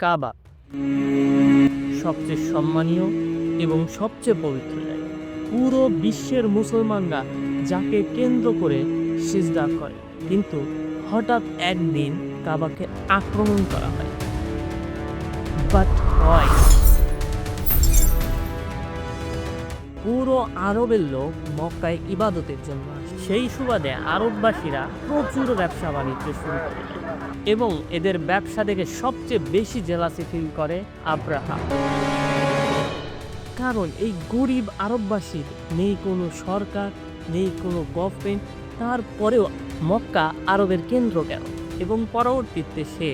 কাবা সবচেয়ে সম্মানীয় এবং সবচেয়ে পবিত্র জায়গা। পুরো বিশ্বের মুসলমানরা যাকে কেন্দ্র করে সিজদা করে, কিন্তু হঠাৎ একদিন কাবাকে আক্রমণ করা হয়। বাট হয় পুরো আরবের লোক মক্কায় ইবাদতের জন্য আসে। সেই সুবাদে আরববাসীরা প্রচুর ব্যবসা বাণিজ্য শুরু করে এবং এদের ব্যবসা দেখে সবচেয়ে বেশি জেলাসি ফিল করে আব্রাহা। কারণ এই গরিব আরববাসীর নেই কোনো সরকার, নেই কোনো গভর্নমেন্ট, তারপরেও মক্কা আরবের কেন্দ্র কেন? এবং পরবর্তীতে সে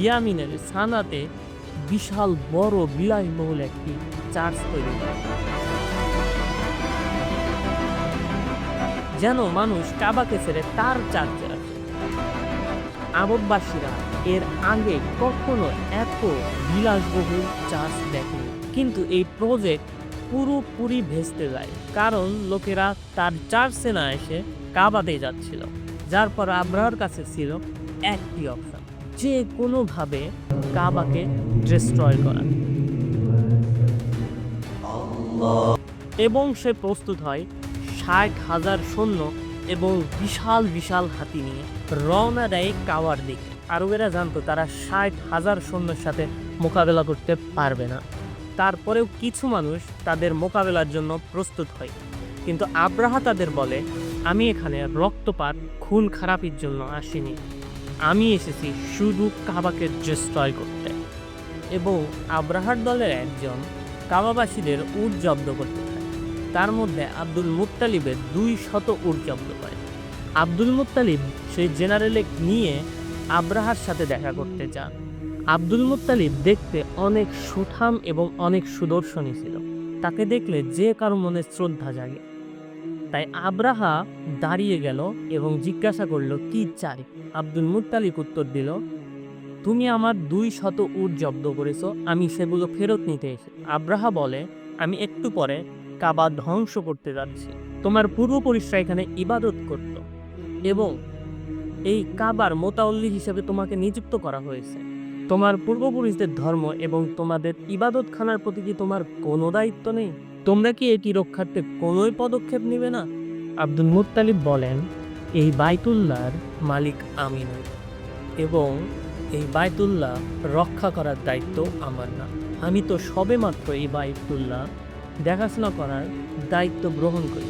ইয়ামিনের সানাতে বিশাল বড় বিলাসবহুল একটি চার্চ তৈরি করে, যেন মানুষ কাবাকে ছেড়ে তার চার্চে আসে। আরববাসীরা এর আগে কখনো এত বিলাসবহুল চার্চ দেখেনি, কিন্তু এই প্রজেক্ট পুরোপুরি ভেস্তে যায়, কারণ লোকেরা তার চার্চে না এসে কাবাতে যাচ্ছিল। যার পর আব্রাহার কাছে ছিল একটি অপশন, যে কোনোভাবে কাবাকে ডিস্ট্রয় করা, এবং সে প্রস্তুত হয় 60,000 সৈন্য এবং বিশাল বিশাল হাতি নিয়ে রওনা দেয় কাবার দিকে। আরবেরা জানতো তারা 60,000 সৈন্যের সাথে মোকাবেলা করতে পারবে না, তারপরেও কিছু মানুষ তাদের মোকাবেলার জন্য প্রস্তুত হয়। কিন্তু আব্রাহা তাদের বলে, আমি এখানে রক্তপাত খুন খারাপির জন্য আসিনি, আমি এসেছি শুধু কাবাকে ডিস্ট্রয় করতে। এবং আব্রাহার দলের একজন কাবাবাসীদের উট জব্দ করতে থাকে। তার মধ্যে আব্দুল মুত্তালিবের 200 উট জব্দ করে। আব্দুল মুত্তালিব সেই জেনারেলে নিয়ে আব্রাহার সাথে দেখা করতে যান। আব্দুল মুত্তালিব দেখতে অনেক সুঠাম এবং অনেক সুদর্শনী ছিল, তাকে দেখলে যে কারো মনে শ্রদ্ধা জাগে। তাই আব্রাহা দাঁড়িয়ে গেল এবং জিজ্ঞাসা করলো, কি চাই? আব্দুল মুত্তালিব উত্তর দিল, তুমি আমার 200 উট জব্দ করেছো, আমি সেগুলো ফেরত নিতে এসে। আব্রাহা বলে, আমি একটু পরে কাবা ধ্বংস করতে যাচ্ছি, তোমার পূর্বপুরুষরা এখানে ইবাদত করত এবং এই কাবার মোতাওয়াল্লি হিসেবে তোমাকে নিযুক্ত করা হয়েছে। তোমার পূর্বপুরুষদের ধর্ম এবং তোমাদের ইবাদতখানার প্রতি কি তোমার কোনো দায়িত্ব নেই? তোমরা কি এটি রক্ষার্থে কোনোই পদক্ষেপ নেবে না? আব্দুল মুত্তালিব বলেন, এই বাইতুল্লাহর মালিক আমি নই এবং এই বাইতুল্লাহ রক্ষা করার দায়িত্ব আমার না। আমি তো সবেমাত্র এই বাইতুল্লাহ দেখাশোনা করার দায়িত্ব গ্রহণ করি,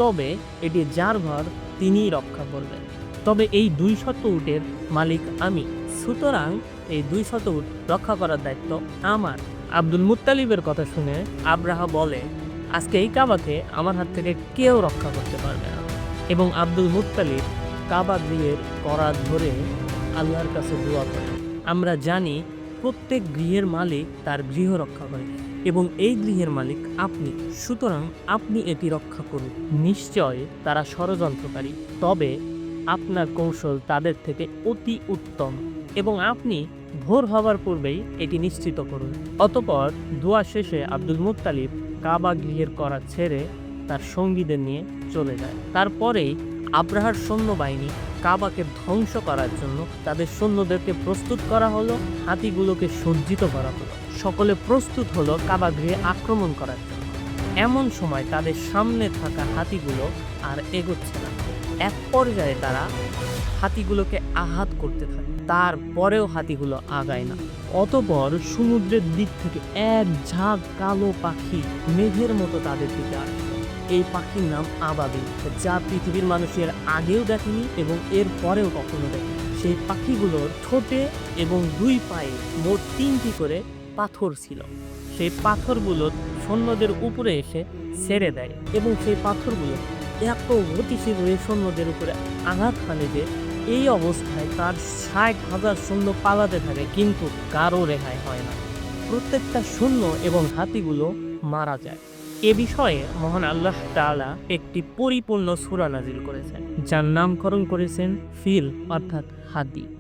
তবে এটি যার ঘর তিনিই রক্ষা করবেন। তবে এই 200 উটের মালিক আমি, সুতরাং এই 200 উট রক্ষা করার দায়িত্ব আমার। আব্দুল মুত্তালিবের কথা শুনে আব্রাহা বলে, আজকে এই কাবাকে আমার হাত থেকে কেউ রক্ষা করতে পারবে না। এবং আব্দুল মুত্তালিব কাবা গৃহের করাত ধরে আল্লাহর কাছে দোয়া করে। আমরা জানি প্রত্যেক গৃহের মালিক তার গৃহ রক্ষা করে এবং এই গৃহের মালিক আপনি, সুতরাং আপনি এটি রক্ষা করুন। নিশ্চয় তারা ষড়যন্ত্রকারী, তবে আপনার কৌশল তাদের থেকে অতি উত্তম এবং আপনি ভোর হওয়ার পূর্বেই এটি নিশ্চিত করুন। অতঃপর দোয়া শেষে আব্দুল মুত্তালিব কাবা গৃহের করাত ছেড়ে তার সঙ্গীদের নিয়ে চলে যায়। তারপরেই আব্রাহার সৈন্যবাহিনী কাবাকে ধ্বংস করার জন্য তাদের সৈন্যদেরকে প্রস্তুত করা হলো, হাতিগুলোকে সজ্জিত করা হলো, সকলে প্রস্তুত হলো কাবা গৃহে আক্রমণ করার জন্য। এমন সময় তাদের সামনে থাকা হাতিগুলো আর এগোচ্ছে না। এক পর্যায়ে তারা হাতিগুলোকে আঘাত করতে থাকে, তারপরেও হাতিগুলো আগায় না। অতঃপর সমুদ্রের দিক থেকে এক ঝাঁক কালো পাখি মেঘের মতো তাদের দিকে আসে। এই পাখির নাম আবাবিল, যা পৃথিবীর মানুষের আগেও দেখেনি এবং এর পরেও কখনো দেখেনি। সেই পাখিগুলোর ঠোঁটে এবং 2 পায়ে মোট 3টি করে পাথর ছিল। সেই পাথরগুলো সৈন্যদের উপরে এসে ছেড়ে দেয় এবং সেই পাথরগুলো এত গতিশীল হয়ে সৈন্যদের উপরে আঘাত হানে যে এই অবস্থায় তার 60,000 সৈন্য পালাতে থাকে, কিন্তু কারো রেহাই হয় না। প্রত্যেকটা সৈন্য এবং হাতিগুলো মারা যায়। এ বিষয়ে মহান আল্লাহ তাআলা একটি পরিপূর্ণ সূরা নাজিল করেছেন, যার নামকরণ করেছেন ফিল, অর্থাৎ হাতি।